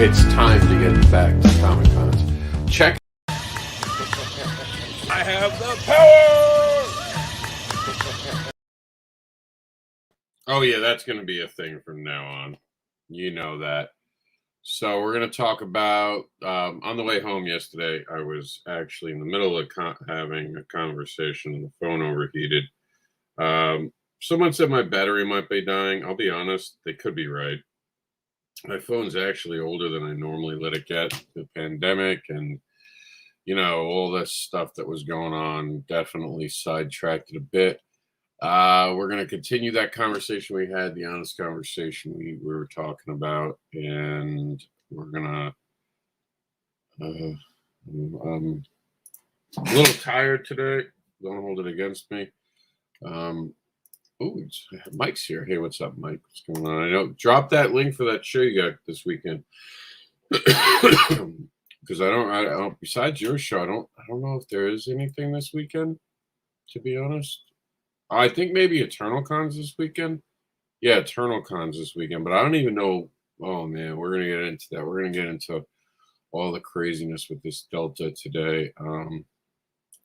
It's time to get back to Comic Cons. Check. I have the power! Oh, yeah, that's going to be a thing from now on. You know that. So we're going to talk about, on the way home yesterday, I was actually in the middle of having a conversation and the phone overheated. Someone said my battery might be dying. I'll be honest, they could be right. My phone's actually older than I normally let it get. The pandemic and, you know, all this stuff that was going on definitely sidetracked it a bit. We're going to continue that conversation we had, the honest conversation we were talking about, and we're going to, I'm a little tired today. Don't hold it against me. Mike's here. Hey, what's up, Mike? What's going on? I know. Drop that link for that show you got this weekend. Because I don't. Besides your show, I don't know if there is anything this weekend. To be honest, I think maybe Eternal Cons this weekend. Yeah, Eternal Cons this weekend, but I don't even know. Oh man, we're gonna get into that. We're gonna get into all the craziness with this Delta today. I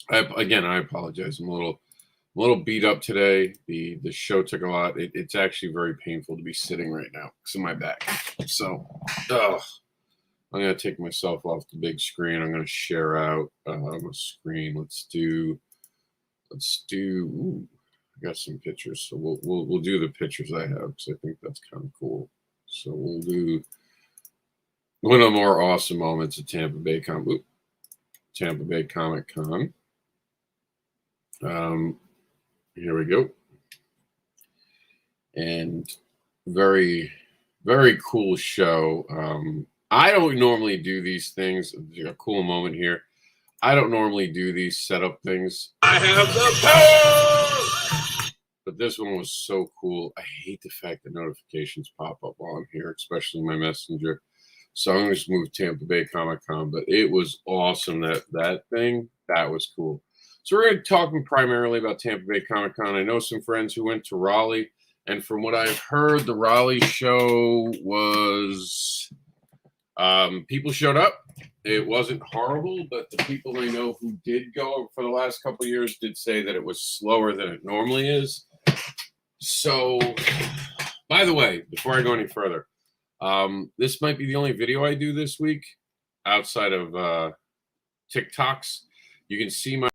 apologize. I'm a little beat up today. The show took a lot. It's actually very painful to be sitting right now because of my back. So, I'm gonna take myself off the big screen. I'm gonna share out a screen. Let's do. Ooh, I got some pictures, so we'll do the pictures I have because I think that's kind of cool. So we'll do one of the more awesome moments at Tampa Bay Comic Con. Here we go. And very, very cool show. I don't normally do these things. A cool moment here. I don't normally do these setup things. I have the power! But this one was so cool. I hate the fact that notifications pop up while I'm here, especially my messenger. So I'm going to just move Tampa Bay Comic Con. But it was awesome. That was cool. So we're going to talk primarily about Tampa Bay Comic Con. I know some friends who went to Raleigh, and from what I've heard, the Raleigh show was people showed up. It wasn't horrible, but the people I know who did go for the last couple of years did say that it was slower than it normally is. So, by the way, before I go any further, this might be the only video I do this week outside of TikToks. You can see my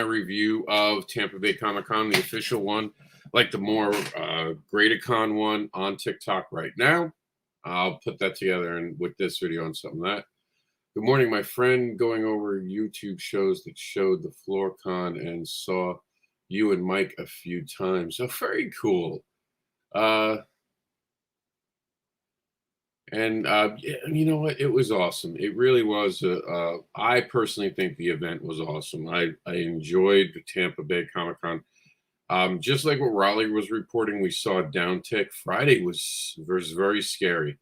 review of Tampa Bay Comic Con, the official one, like the more GradedCon one on TikTok right now. I'll put that together and with this video and something like that. Good morning, my friend. Going over YouTube shows that showed the FloorCon and saw you and Mike a few times. So very cool. You know what? It was awesome. It really was. I personally think the event was awesome. I enjoyed the Tampa Bay Comic Con. Just like what Raleigh was reporting, we saw a downtick. Friday was very scary.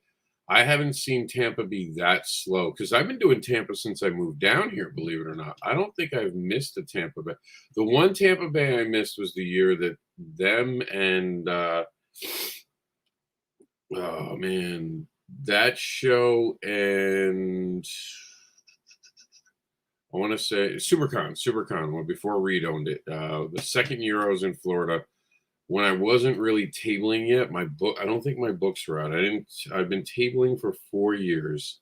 I haven't seen Tampa be that slow because I've been doing Tampa since I moved down here, believe it or not. I don't think I've missed a Tampa Bay. The one Tampa Bay I missed was the year that them and oh man, that show and I want to say SuperCon, before Reed owned it. The second year I was in Florida, when I wasn't really tabling yet, I don't think my books were out. I've been tabling for 4 years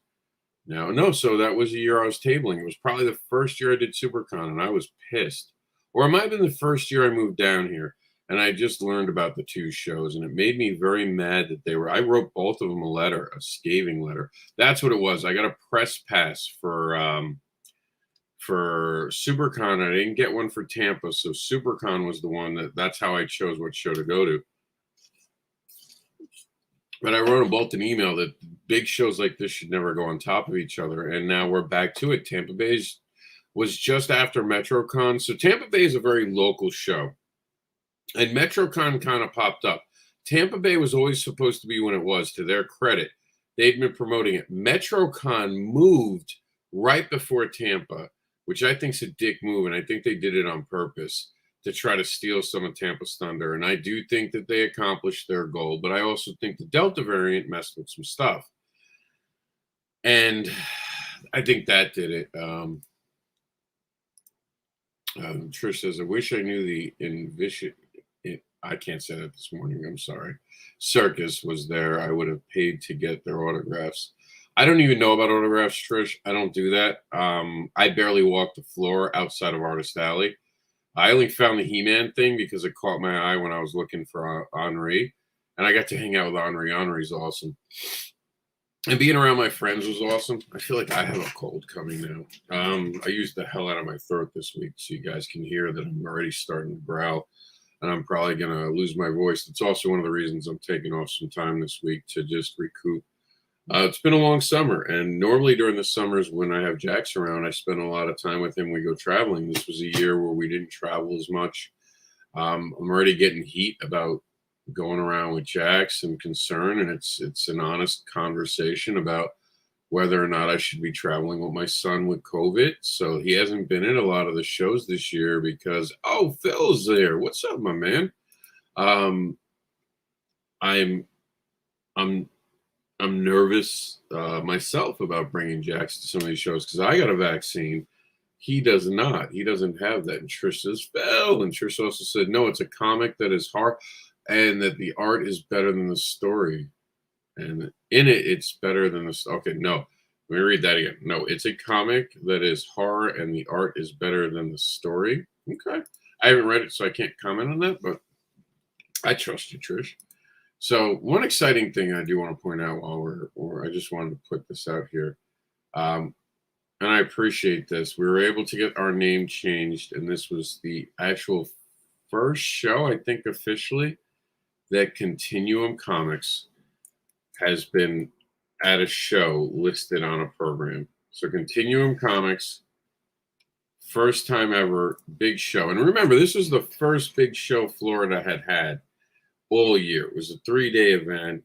now. No, so that was the year I was tabling. It was probably the first year I did SuperCon, and I was pissed. Or it might have been the first year I moved down here, and I just learned about the two shows, and it made me very mad that I wrote both of them a scathing letter. That's what it was. I got a press pass for SuperCon. I didn't get one for Tampa, so SuperCon was the one that's how I chose what show to go to. But I wrote them both an email that big shows like this should never go on top of each other, and now we're back to it. Tampa Bay was just after MetroCon, so Tampa Bay is a very local show, and MetroCon kind of popped up. Tampa Bay was always supposed to be when it was, to their credit. They'd been promoting it. MetroCon moved right before Tampa, which I think is a dick move, and I think they did it on purpose. to try to steal some of Tampa's thunder. And I do think that they accomplished their goal, but I also think the Delta variant messed with some stuff. And I think that did it. Trish says, I wish I knew the I can't say that this morning. I'm sorry. Circus was there. I would have paid to get their autographs. I don't even know about autographs, Trish. I don't do that. I barely walk the floor outside of Artist Alley. I only found the He-Man thing because it caught my eye when I was looking for Henri. And I got to hang out with Henri. Henri's awesome. And being around my friends was awesome. I feel like I have a cold coming now. I used the hell out of my throat this week, so you guys can hear that I'm already starting to growl. And I'm probably going to lose my voice. It's also one of the reasons I'm taking off some time this week to just recoup. It's been a long summer, and normally during the summers when I have Jax around, I spend a lot of time with him. We go traveling. This was a year where we didn't travel as much. I'm already getting heat about going around with Jax and concern, and it's an honest conversation about whether or not I should be traveling with my son with COVID. So he hasn't been in a lot of the shows this year because, oh, Phil's there. What's up, my man? I'm nervous myself about bringing Jax to some of these shows because I got a vaccine. He does not. He doesn't have that. And Trish says, Phil. And Trish also said, no, it's a comic that is hard and that the art is better than the story. And in it, it's better than the... Okay, no. Let me read that again. No, it's a comic that is horror and the art is better than the story. Okay. I haven't read it, so I can't comment on that, but I trust you, Trish. So one exciting thing I do want to point out I just wanted to put this out here. And I appreciate this. We were able to get our name changed, and this was the actual first show, I think, officially, that Continuum Comics has been at a show listed on a program. So Continuum Comics, first time ever, big show. And remember, this was the first big show Florida had all year. It was a 3-day event.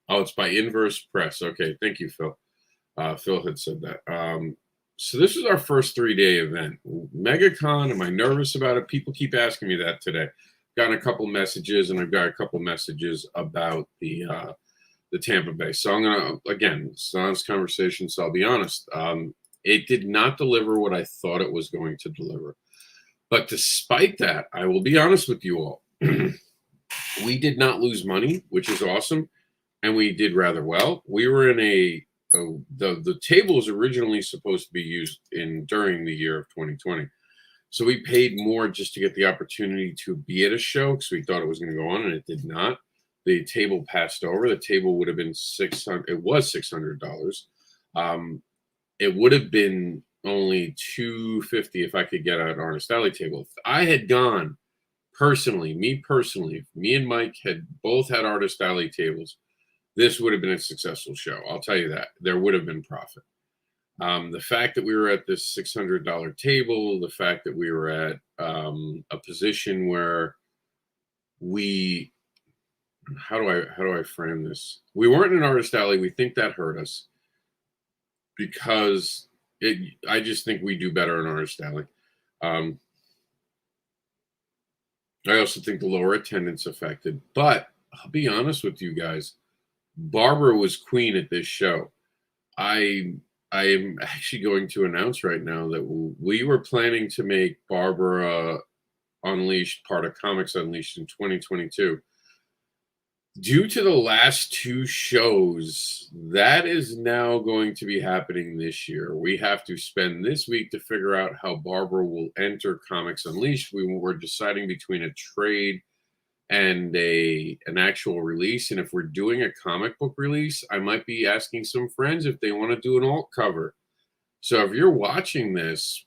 It's by Inverse Press. Okay, thank you, Phil. Phil had said that. So this is our first 3-day event. MegaCon, am I nervous about it? People keep asking me that today. Gotten a couple messages, and I've got a couple messages about the Tampa Bay. So I'm going to, again, it's an honest conversation, so I'll be honest. It did not deliver what I thought it was going to deliver. But despite that, I will be honest with you all. We did not lose money, which is awesome, and we did rather well. We were in the table was originally supposed to be used during the year of 2020. So we paid more just to get the opportunity to be at a show because we thought it was going to go on, and it did not. The table passed over. The table would have been $600. It was $600. It would have been only $250 if I could get an Artist Alley table. If I had gone personally, me and Mike had both had Artist Alley tables, this would have been a successful show. I'll tell you that. There would have been profit. The fact that we were at this $600 table, the fact that we were at a position where how do I frame this? We weren't in Artist Alley. We think that hurt us because I just think we do better in Artist Alley. I also think the lower attendance affected, but I'll be honest with you guys. Barbara was queen at this show. I am actually going to announce right now that we were planning to make Barbara Unleashed part of Comics Unleashed in 2022. Due to the last 2 shows, that is now going to be happening this year. We have to spend this week to figure out how Barbara will enter Comics Unleashed. We were deciding between a trade and an actual release. And if we're doing a comic book release, I might be asking some friends if they want to do an alt cover. So if you're watching this,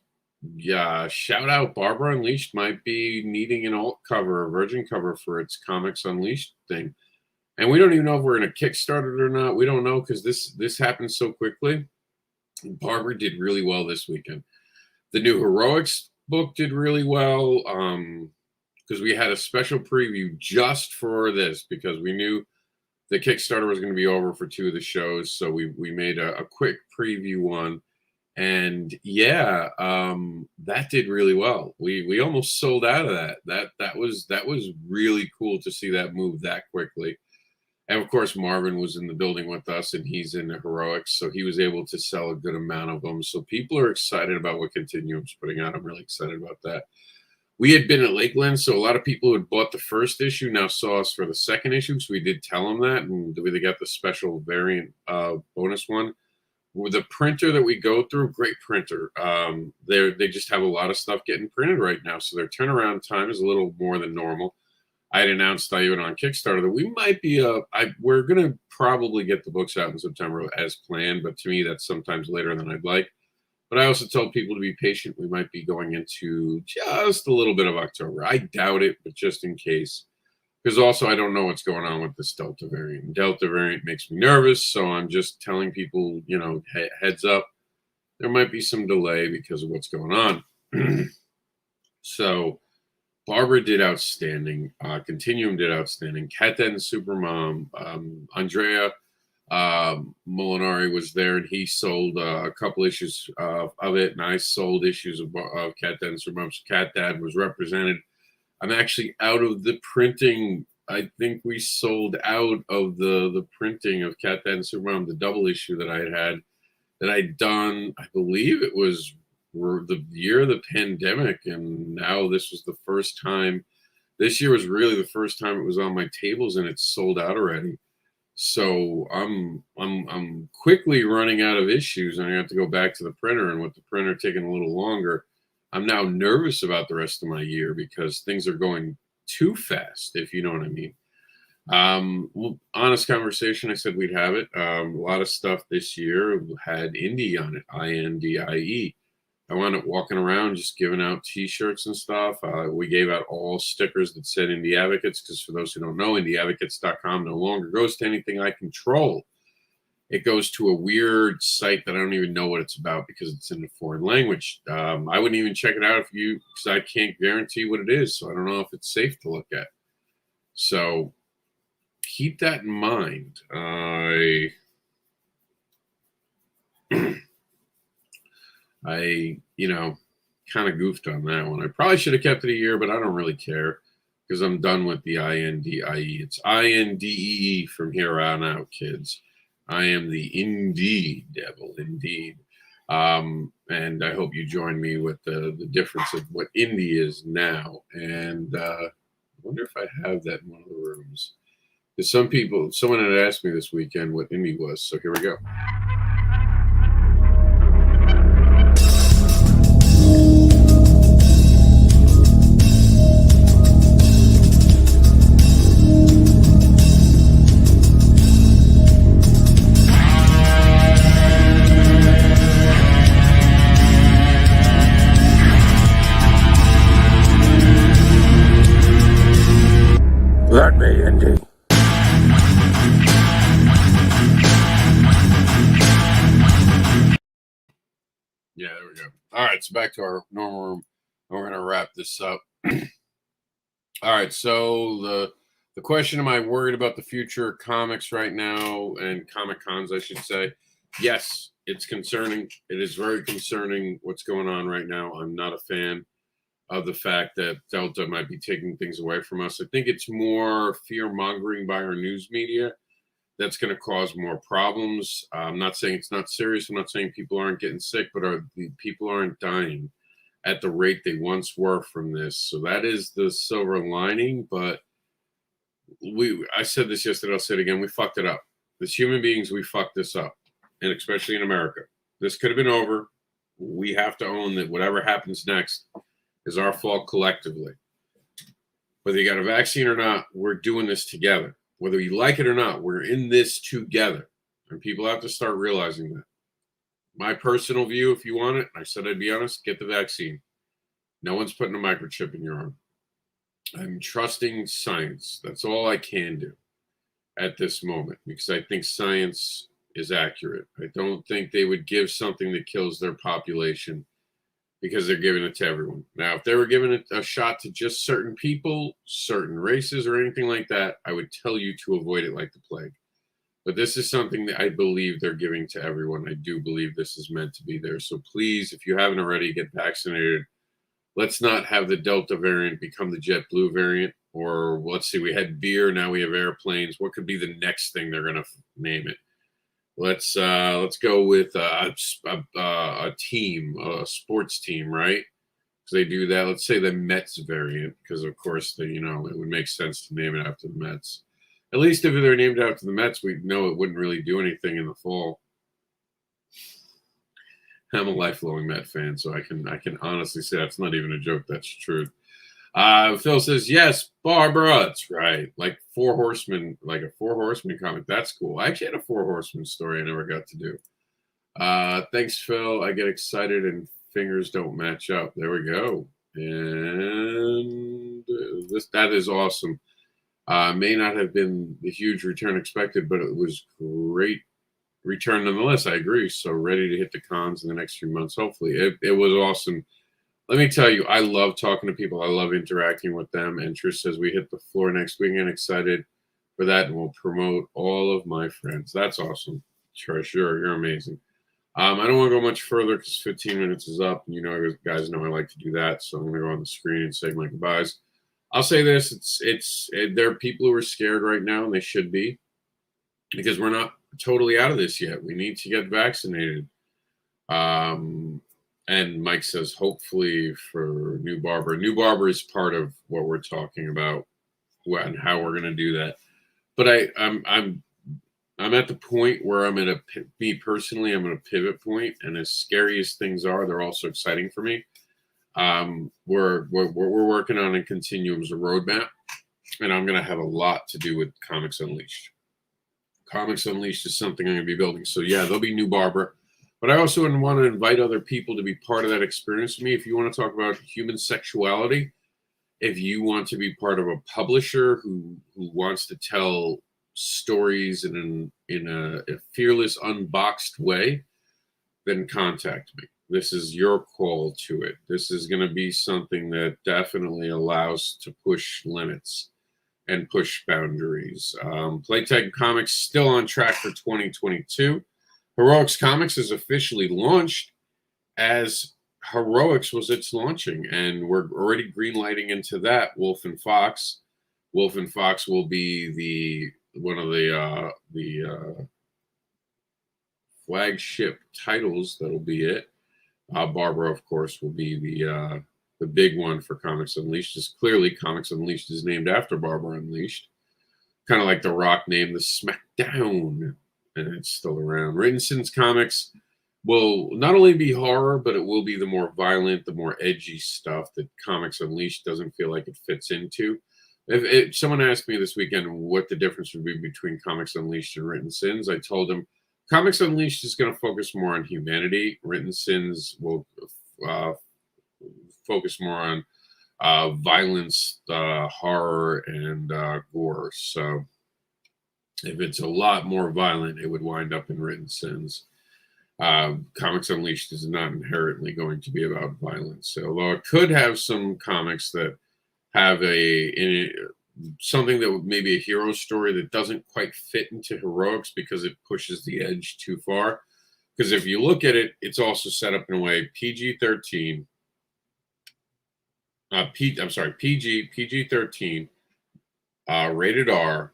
yeah, shout out. Barbara Unleashed might be needing an alt cover, a virgin cover for its Comics Unleashed thing. And we don't even know if we're going to kickstart it or not. We don't know because this happened so quickly. Barbara did really well this weekend. The new Heroics book did really well because we had a special preview just for this because we knew the Kickstarter was going to be over for 2 of the shows. So we made a quick preview one. And yeah, that did really well. We almost sold out of that. That was really cool to see that move that quickly. And of course, Marvin was in the building with us, and he's in the heroics, so he was able to sell a good amount of them. So people are excited about what Continuum's putting out. I'm really excited about that. We had been at Lakeland, so a lot of people who had bought the first issue now saw us for the second issue. So we did tell them that, and they got the special variant bonus one. With the printer that we go through, great printer. They just have a lot of stuff getting printed right now, so their turnaround time is a little more than normal. I had announced even on Kickstarter that we might be we're going to probably get the books out in September as planned, but to me that's sometimes later than I'd like. But I also told people to be patient. We might be going into just a little bit of October. I doubt it, but just in case. Because also I don't know what's going on with this Delta variant. Delta variant makes me nervous, so I'm just telling people, heads up. There might be some delay because of what's going on. So Barbara did outstanding. Continuum did outstanding. Cat Dad and Supermom. Andrea Molinari was there, and he sold a couple issues of it, and I sold issues of Cat Dad and Supermom. So Cat Dad was represented. I'm actually out of the printing. I think we sold out of the printing of Cat Dad and Supermom, the double issue that I'd done. I believe it was the year of the pandemic, and now this was the first time. This year was really the first time it was on my tables, and it's sold out already. So I'm quickly running out of issues, and I have to go back to the printer. And with the printer taking a little longer, I'm now nervous about the rest of my year because things are going too fast, if you know what I mean. Well, honest conversation, I said we'd have it. A lot of stuff this year had indie on it, INDIE. I wound up walking around just giving out T-shirts and stuff. We gave out all stickers that said Indie Advocates, because for those who don't know, IndieAdvocates.com no longer goes to anything I control. It goes to a weird site that I don't even know what it's about because it's in a foreign language. I wouldn't even check it out because I can't guarantee what it is. So I don't know if it's safe to look at. So keep that in mind. I kind of goofed on that one. I probably should have kept it a year, but I don't really care because I'm done with the INDIE. It's INDEE from here on out, kids. I am the indie devil, indeed. And I hope you join me with the difference of what indie is now. And I wonder if I have that in one of the rooms. Because someone had asked me this weekend what indie was. So here we go. Let me, Indy. Yeah, there we go. All right, so back to our normal room. We're going to wrap this up. All right, so the question, am I worried about the future of comics right now and Comic Cons, I should say? Yes, it's concerning. It is very concerning what's going on right now. I'm not a fan of the fact that Delta might be taking things away from us. I think it's more fear-mongering by our news media that's going to cause more problems. I'm not saying it's not serious. I'm not saying people aren't getting sick, but people aren't dying at the rate they once were from this. So that is the silver lining. But I said this yesterday, I'll say it again, we fucked it up. As human beings, we fucked this up, and especially in America. This could have been over. We have to own that whatever happens next is our fault collectively. Whether you got a vaccine or not, we're doing this together. Whether you like it or not, we're in this together. And people have to start realizing that. My personal view, if you want it, I said I'd be honest, get the vaccine. No one's putting a microchip in your arm. I'm trusting science. That's all I can do at this moment because I think science is accurate. I don't think they would give something that kills their population because they're giving it to everyone. Now, if they were giving it a shot to just certain people, certain races, or anything like that, I would tell you to avoid it like the plague. But this is something that I believe they're giving to everyone. I do believe this is meant to be there. So please, if you haven't already, get vaccinated. let's not have the Delta variant become the JetBlue variant. Or let's see, we had beer, now we have airplanes. What could be the next thing they're going to name it? Let's go with a team, a sports team, right? Because they do that. Let's say the Mets variant, because of course it would make sense to name it after the Mets. At least if they're named after the Mets, we know it wouldn't really do anything in the fall. I'm a lifelong Met fan, so I can honestly say that's not even a joke. That's true. Phil says, yes, Barbara. That's right. Like a 4 Horsemen comic. That's cool. I actually had a 4 Horsemen story I never got to do. Thanks, Phil. I get excited and fingers don't match up. There we go. And that is awesome. May not have been the huge return expected, but it was great return nonetheless. I agree. So ready to hit the cons in the next few months. Hopefully, it was awesome. Let me tell you, I love talking to people. I love interacting with them. And Trish says we hit the floor next week, and excited for that, and we'll promote all of my friends. That's awesome, Trish. You're amazing. I don't want to go much further because 15 minutes is up. And guys know I like to do that, so I'm going to go on the screen and say my goodbyes. I'll say this: there are people who are scared right now, and they should be, because we're not totally out of this yet. We need to get vaccinated. And Mike says, hopefully for New Barber. New Barber is part of what we're talking about and how we're going to do that. But I'm at the point where I'm at me personally, I'm at a pivot point, and as scary as things are, they're also exciting for me. We're working on a continuums, a roadmap, and I'm going to have a lot to do with Comics Unleashed. Comics Unleashed is something I'm going to be building. So yeah, there'll be New Barber. But I also want to invite other people to be part of that experience with me. If you want to talk about human sexuality, if you want to be part of a publisher who wants to tell stories in a fearless, unboxed way, then contact me. This is your call to it. This is going to be something that definitely allows to push limits and push boundaries. Playtag Comics still on track for 2022. Heroics Comics is officially launched as Heroics was its launching, and we're already greenlighting into that. Wolf and Fox. Wolf and Fox will be one of the flagship titles. That'll be it. Barbara, of course, will be the big one for Comics Unleashed. Just clearly, Comics Unleashed is named after Barbara Unleashed, kind of like The Rock named the SmackDown. And it's still around. Written Sins Comics will not only be horror, but it will be the more violent, the more edgy stuff that Comics Unleashed doesn't feel like it fits into. If someone asked me this weekend what the difference would be between Comics Unleashed and Written Sins, I told them Comics Unleashed is going to focus more on humanity. Written Sins will focus more on violence, horror, and gore. So if it's a lot more violent, it would wind up in Written Sins. Comics Unleashed is not inherently going to be about violence, although it could have some comics that have something that would maybe a hero story that doesn't quite fit into Heroics because it pushes the edge too far. Because if you look at it, it's also set up in a way PG-13. PG-13, rated R.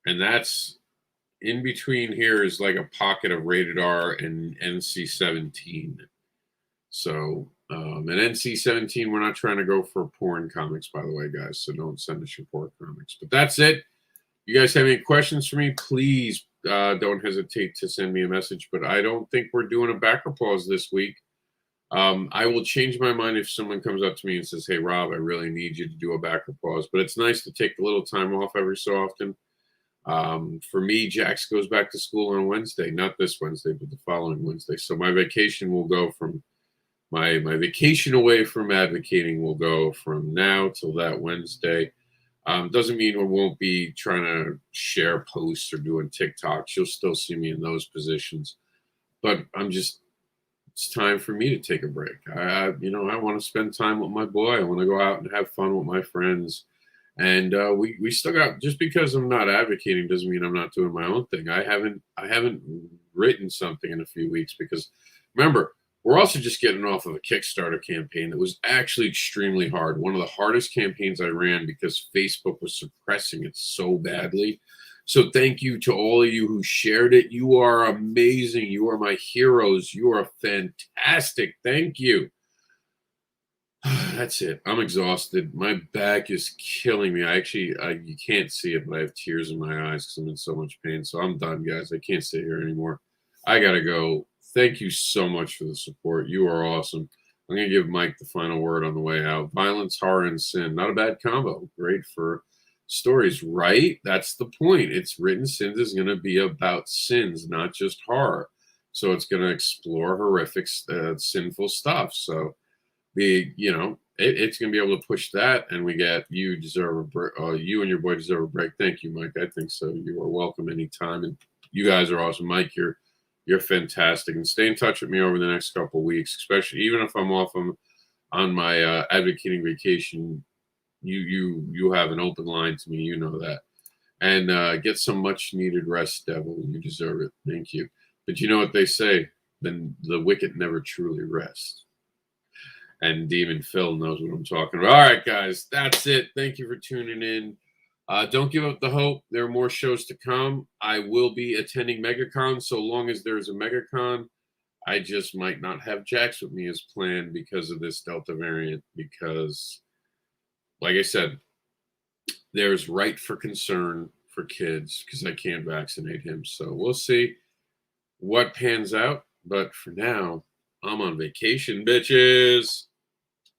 And that's in between here is like a pocket of rated R and NC-17. So, and NC-17, we're not trying to go for porn comics, by the way, guys. So don't send us your porn comics. But that's it. You guys have any questions for me? Please don't hesitate to send me a message. But I don't think we're doing a backer pause this week. I will change my mind if someone comes up to me and says, hey, Rob, I really need you to do a backer pause. But it's nice to take a little time off every so often. For me, Jax goes back to school on Wednesday, not this Wednesday, but the following Wednesday. So my vacation will go from my vacation away from advocating will go from now till that Wednesday. Doesn't mean we won't be trying to share posts or doing TikToks. You'll still see me in those positions, but it's time for me to take a break. I want to spend time with my boy. I want to go out and have fun with my friends. And we still got, just because I'm not advocating doesn't mean I'm not doing my own thing. I haven't written something in a few weeks because remember, We're also just getting off of a Kickstarter campaign that was actually extremely hard. One of the hardest campaigns I ran because Facebook was suppressing it so badly. So thank you to all of you who shared it. You are amazing. You are my heroes. You are fantastic. Thank you. That's it. I'm exhausted. My back is killing me. You can't see it, but I have tears in my eyes because I'm in so much pain. So I'm done, guys. I can't sit here anymore. I got to go. Thank you so much for the support. You are awesome. I'm going to give Mike the final word on the way out. Violence, horror, and sin. Not a bad combo. Great for stories, right? That's the point. It's Written Sins is going to be about sins, not just horror. So it's going to explore horrific, sinful stuff. So it's going to be able to push that, and we get you deserve a break. You and your boy deserve a break. Thank you, Mike. I think so. You are welcome anytime, and you guys are awesome, Mike. You're fantastic, and stay in touch with me over the next couple of weeks, especially even if I'm off on my advocating vacation. You have an open line to me. You know that, and get some much needed rest, devil. You deserve it. Thank you. But you know what they say: then the wicked never truly rest. And Demon Phil knows what I'm talking about. All right, guys, that's it. Thank you for tuning in. Don't give up the hope. There are more shows to come. I will be attending MegaCon so long as there's a MegaCon. I just might not have Jax with me as planned because of this Delta variant. Because, like I said, there's right for concern for kids because I can't vaccinate him. So we'll see what pans out. But for now, I'm on vacation, bitches.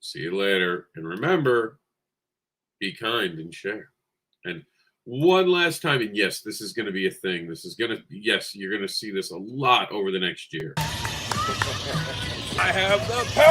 See you later. And remember, be kind and share. And one last time, and yes, this is going to be a thing. Yes, you're going to see this a lot over the next year. I have the power.